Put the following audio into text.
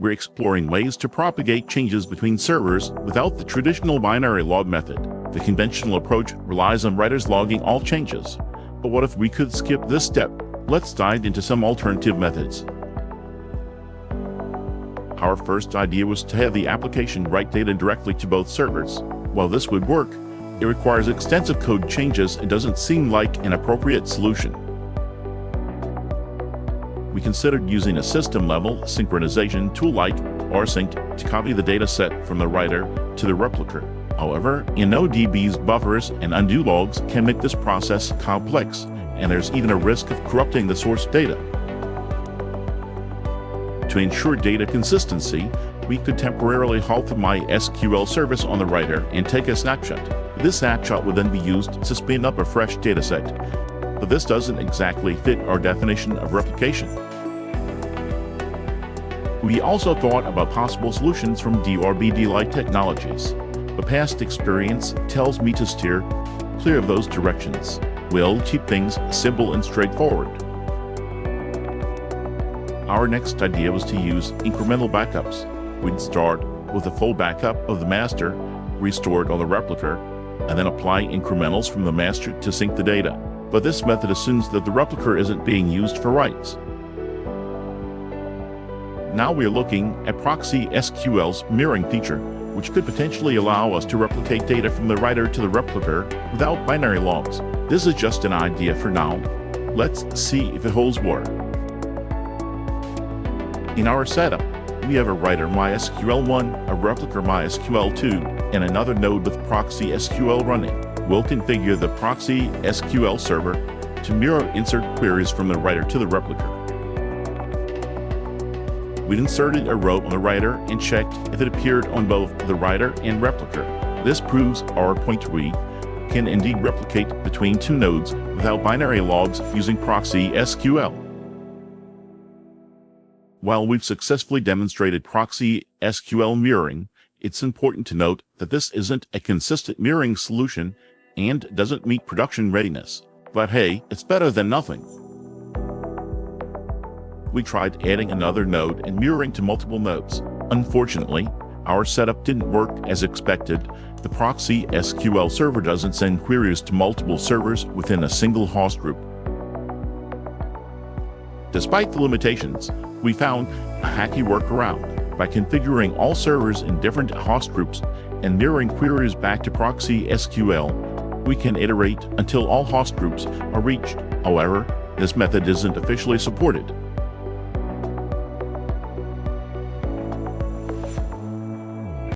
we're exploring ways to propagate changes between servers without the traditional binary log method. The conventional approach relies on writers logging all changes. But what if we could skip this step? Let's dive into some alternative methods. Our first idea was to have the application write data directly to both servers. While this would work, it requires extensive code changes and doesn't seem like an appropriate solution. We considered using a system-level synchronization tool like rsync to copy the data set from the writer to the replica. However, InnoDB's buffers and undo logs can make this process complex, and there's even a risk of corrupting the source data. To ensure data consistency, we could temporarily halt the MySQL service on the writer and take a snapshot. This snapshot would then be used to spin up a fresh dataset, but this doesn't exactly fit our definition of replication. We also thought about possible solutions from DRBD-like technologies, but past experience tells me to steer clear of those directions. We'll keep things simple and straightforward. Our next idea was to use incremental backups. We'd start with a full backup of the master, restored on the replica, and then apply incrementals from the master to sync the data. But this method assumes that the replica isn't being used for writes. Now we're looking at Proxy SQL's mirroring feature, which could potentially allow us to replicate data from the writer to the replica without binary logs. This is just an idea for now. Let's see if it holds water. In our setup, we have a writer MySQL1, a replica MySQL2, and another node with Proxy SQL running. We'll configure the Proxy SQL server to mirror insert queries from the writer to the replica. We inserted a row on the writer and checked if it appeared on both the writer and replica. This proves our point: we can indeed replicate between two nodes without binary logs using Proxy SQL. While we've successfully demonstrated Proxy SQL mirroring, it's important to note that this isn't a consistent mirroring solution and doesn't meet production readiness. But hey, it's better than nothing. We tried adding another node and mirroring to multiple nodes. Unfortunately, our setup didn't work as expected. The Proxy SQL server doesn't send queries to multiple servers within a single host group. Despite the limitations, we found a hacky workaround. By configuring all servers in different host groups and mirroring queries back to Proxy SQL, we can iterate until all host groups are reached. However, this method isn't officially supported.